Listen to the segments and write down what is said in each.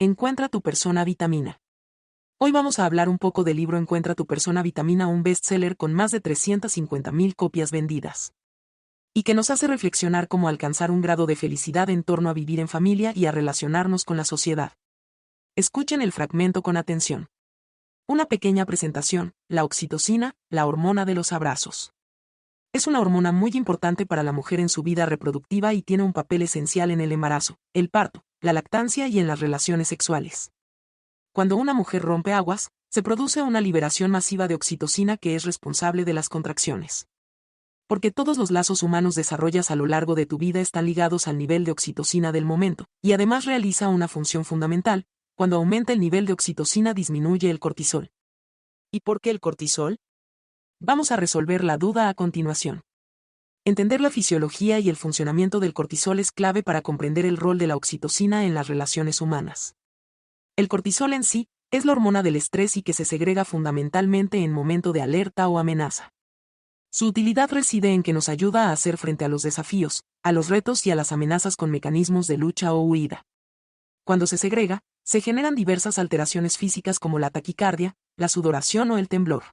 Encuentra tu persona vitamina. Hoy vamos a hablar un poco del libro Encuentra tu persona vitamina, un bestseller con más de 350.000 copias vendidas. Y que nos hace reflexionar cómo alcanzar un grado de felicidad en torno a vivir en familia y a relacionarnos con la sociedad. Escuchen el fragmento con atención. Una pequeña presentación: la oxitocina, la hormona de los abrazos. Es una hormona muy importante para la mujer en su vida reproductiva y tiene un papel esencial en el embarazo, el parto, la lactancia y en las relaciones sexuales. Cuando una mujer rompe aguas, se produce una liberación masiva de oxitocina que es responsable de las contracciones. Porque todos los lazos humanos desarrollas a lo largo de tu vida están ligados al nivel de oxitocina del momento, y además realiza una función fundamental: cuando aumenta el nivel de oxitocina disminuye el cortisol. ¿Y por qué el cortisol? Vamos a resolver la duda a continuación. Entender la fisiología y el funcionamiento del cortisol es clave para comprender el rol de la oxitocina en las relaciones humanas. El cortisol en sí es la hormona del estrés y que se segrega fundamentalmente en momento de alerta o amenaza. Su utilidad reside en que nos ayuda a hacer frente a los desafíos, a los retos y a las amenazas con mecanismos de lucha o huida. Cuando se segrega, se generan diversas alteraciones físicas como la taquicardia, la sudoración o el temblor.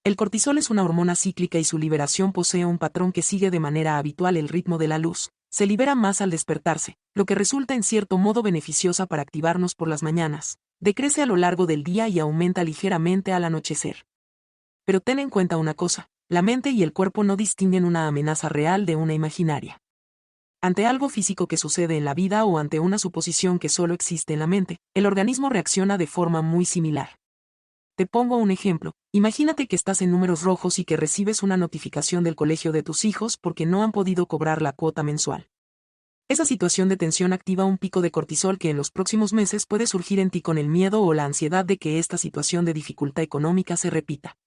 El cortisol es una hormona cíclica y su liberación posee un patrón que sigue de manera habitual el ritmo de la luz. Se libera más al despertarse, lo que resulta en cierto modo beneficiosa para activarnos por las mañanas. Decrece a lo largo del día y aumenta ligeramente al anochecer. Pero ten en cuenta una cosa: la mente y el cuerpo no distinguen una amenaza real de una imaginaria. Ante algo físico que sucede en la vida o ante una suposición que solo existe en la mente, el organismo reacciona de forma muy similar. Te pongo un ejemplo: imagínate que estás en números rojos y que recibes una notificación del colegio de tus hijos porque no han podido cobrar la cuota mensual. Esa situación de tensión activa un pico de cortisol que en los próximos meses puede surgir en ti con el miedo o la ansiedad de que esta situación de dificultad económica se repita.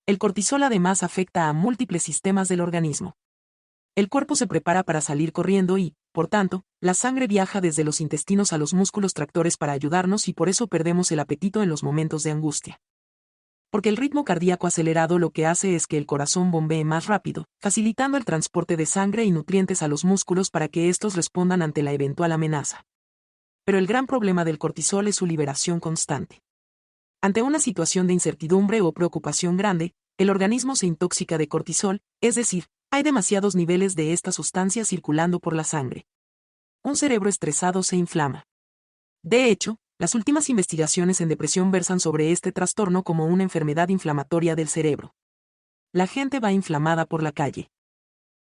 El cortisol además afecta a múltiples sistemas del organismo. El cuerpo se prepara para salir corriendo y, por tanto, la sangre viaja desde los intestinos a los músculos tractores para ayudarnos y por eso perdemos el apetito en los momentos de angustia. Porque el ritmo cardíaco acelerado lo que hace es que el corazón bombee más rápido, facilitando el transporte de sangre y nutrientes a los músculos para que estos respondan ante la eventual amenaza. Pero el gran problema del cortisol es su liberación constante. Ante una situación de incertidumbre o preocupación grande, el organismo se intoxica de cortisol, es decir, hay demasiados niveles de esta sustancia circulando por la sangre. Un cerebro estresado se inflama. De hecho, las últimas investigaciones en depresión versan sobre este trastorno como una enfermedad inflamatoria del cerebro. La gente va inflamada por la calle.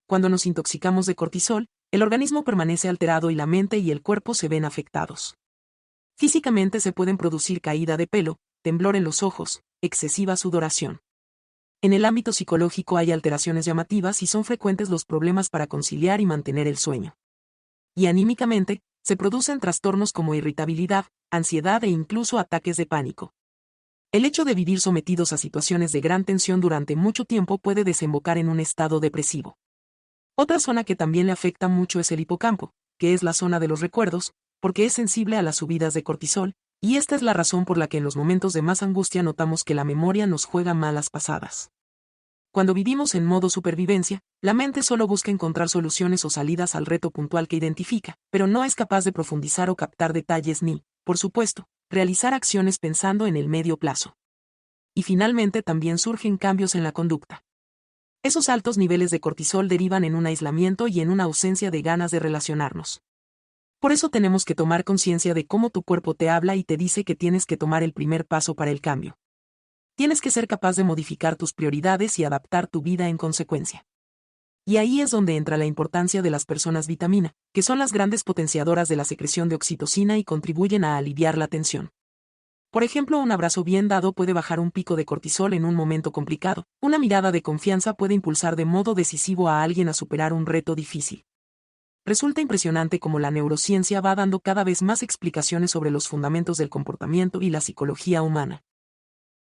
Cuando nos intoxicamos de cortisol, el organismo permanece alterado y la mente y el cuerpo se ven afectados. Físicamente se pueden producir caída de pelo, temblor en los ojos, excesiva sudoración. En el ámbito psicológico hay alteraciones llamativas y son frecuentes los problemas para conciliar y mantener el sueño. Y anímicamente, se producen trastornos como irritabilidad, ansiedad e incluso ataques de pánico. El hecho de vivir sometidos a situaciones de gran tensión durante mucho tiempo puede desembocar en un estado depresivo. Otra zona que también le afecta mucho es el hipocampo, que es la zona de los recuerdos, porque es sensible a las subidas de cortisol, y esta es la razón por la que en los momentos de más angustia notamos que la memoria nos juega malas pasadas. Cuando vivimos en modo supervivencia, la mente solo busca encontrar soluciones o salidas al reto puntual que identifica, pero no es capaz de profundizar o captar detalles ni, por supuesto, realizar acciones pensando en el medio plazo. Y finalmente también surgen cambios en la conducta. Esos altos niveles de cortisol derivan en un aislamiento y en una ausencia de ganas de relacionarnos. Por eso tenemos que tomar conciencia de cómo tu cuerpo te habla y te dice que tienes que tomar el primer paso para el cambio. Tienes que ser capaz de modificar tus prioridades y adaptar tu vida en consecuencia. Y ahí es donde entra la importancia de las personas vitamina, que son las grandes potenciadoras de la secreción de oxitocina y contribuyen a aliviar la tensión. Por ejemplo, un abrazo bien dado puede bajar un pico de cortisol en un momento complicado. Una mirada de confianza puede impulsar de modo decisivo a alguien a superar un reto difícil. Resulta impresionante cómo la neurociencia va dando cada vez más explicaciones sobre los fundamentos del comportamiento y la psicología humana.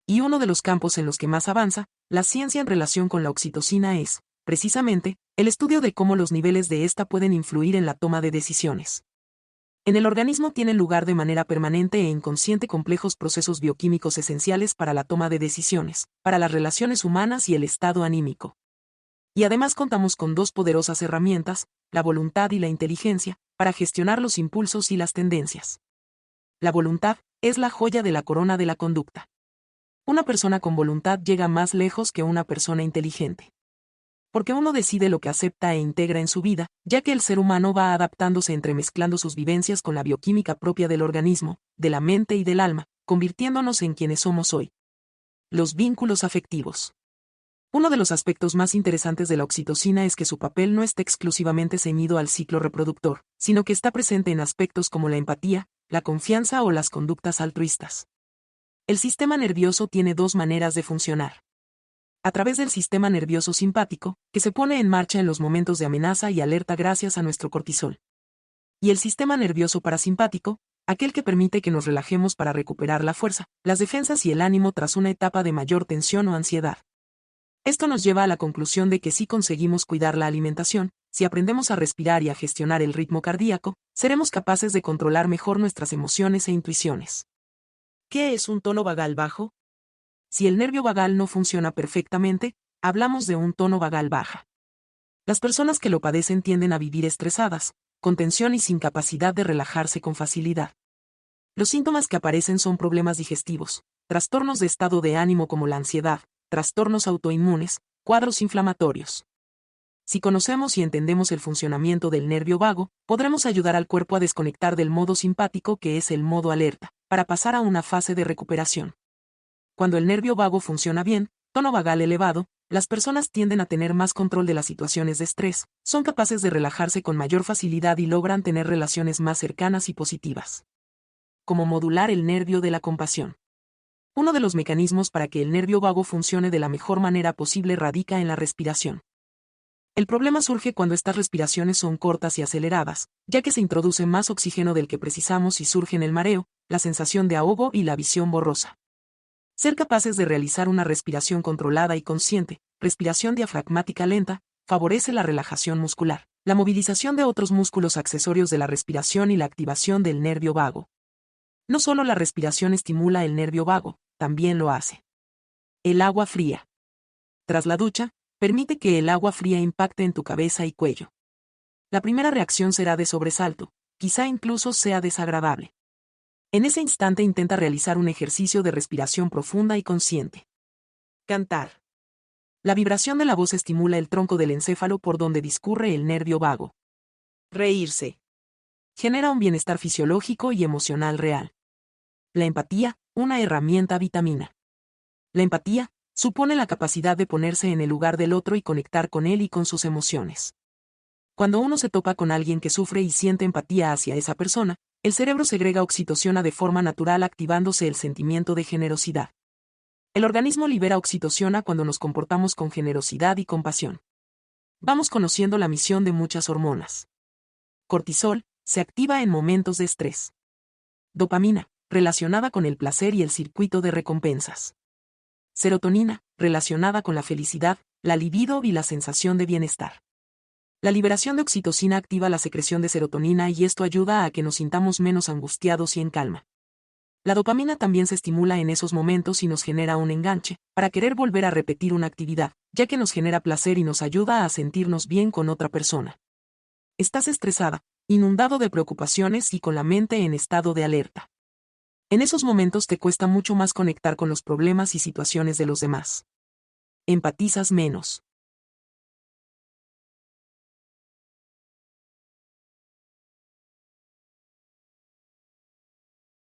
Y uno de los campos en los que más avanza, la ciencia en relación con la oxitocina es, precisamente, el estudio de cómo los niveles de esta pueden influir en la toma de decisiones. En el organismo tienen lugar de manera permanente e inconsciente complejos procesos bioquímicos esenciales para la toma de decisiones, para las relaciones humanas y el estado anímico. Y además contamos con dos poderosas herramientas, la voluntad y la inteligencia, para gestionar los impulsos y las tendencias. La voluntad es la joya de la corona de la conducta. Una persona con voluntad llega más lejos que una persona inteligente. Porque uno decide lo que acepta e integra en su vida, ya que el ser humano va adaptándose entremezclando sus vivencias con la bioquímica propia del organismo, de la mente y del alma, convirtiéndonos en quienes somos hoy. Los vínculos afectivos. Uno de los aspectos más interesantes de la oxitocina es que su papel no está exclusivamente ceñido al ciclo reproductor, sino que está presente en aspectos como la empatía, la confianza o las conductas altruistas. El sistema nervioso tiene dos maneras de funcionar. A través del sistema nervioso simpático, que se pone en marcha en los momentos de amenaza y alerta gracias a nuestro cortisol. Y el sistema nervioso parasimpático, aquel que permite que nos relajemos para recuperar la fuerza, las defensas y el ánimo tras una etapa de mayor tensión o ansiedad. Esto nos lleva a la conclusión de que si conseguimos cuidar la alimentación, si aprendemos a respirar y a gestionar el ritmo cardíaco, seremos capaces de controlar mejor nuestras emociones e intuiciones. ¿Qué es un tono vagal bajo? Si el nervio vagal no funciona perfectamente, hablamos de un tono vagal baja. Las personas que lo padecen tienden a vivir estresadas, con tensión y sin capacidad de relajarse con facilidad. Los síntomas que aparecen son problemas digestivos, trastornos de estado de ánimo como la ansiedad, trastornos autoinmunes, cuadros inflamatorios. Si conocemos y entendemos el funcionamiento del nervio vago, podremos ayudar al cuerpo a desconectar del modo simpático, que es el modo alerta, para pasar a una fase de recuperación. Cuando el nervio vago funciona bien, tono vagal elevado, las personas tienden a tener más control de las situaciones de estrés, son capaces de relajarse con mayor facilidad y logran tener relaciones más cercanas y positivas. Cómo modular el nervio de la compasión. Uno de los mecanismos para que el nervio vago funcione de la mejor manera posible radica en la respiración. El problema surge cuando estas respiraciones son cortas y aceleradas, ya que se introduce más oxígeno del que precisamos y surgen el mareo, la sensación de ahogo y la visión borrosa. Ser capaces de realizar una respiración controlada y consciente, respiración diafragmática lenta, favorece la relajación muscular, la movilización de otros músculos accesorios de la respiración y la activación del nervio vago. No solo la respiración estimula el nervio vago, también lo hace. El agua fría. Tras la ducha, permite que el agua fría impacte en tu cabeza y cuello. La primera reacción será de sobresalto, quizá incluso sea desagradable. En ese instante intenta realizar un ejercicio de respiración profunda y consciente. Cantar. La vibración de la voz estimula el tronco del encéfalo por donde discurre el nervio vago. Reírse. Genera un bienestar fisiológico y emocional real. La empatía, una herramienta vitamina. La empatía supone la capacidad de ponerse en el lugar del otro y conectar con él y con sus emociones. Cuando uno se topa con alguien que sufre y siente empatía hacia esa persona, el cerebro segrega oxitocina de forma natural, activándose el sentimiento de generosidad. El organismo libera oxitocina cuando nos comportamos con generosidad y compasión. Vamos conociendo la misión de muchas hormonas. Cortisol se activa en momentos de estrés. Dopamina, relacionada con el placer y el circuito de recompensas. Serotonina, relacionada con la felicidad, la libido y la sensación de bienestar. La liberación de oxitocina activa la secreción de serotonina y esto ayuda a que nos sintamos menos angustiados y en calma. La dopamina también se estimula en esos momentos y nos genera un enganche, para querer volver a repetir una actividad, ya que nos genera placer y nos ayuda a sentirnos bien con otra persona. Estás estresada, inundado de preocupaciones y con la mente en estado de alerta. En esos momentos te cuesta mucho más conectar con los problemas y situaciones de los demás. Empatizas menos.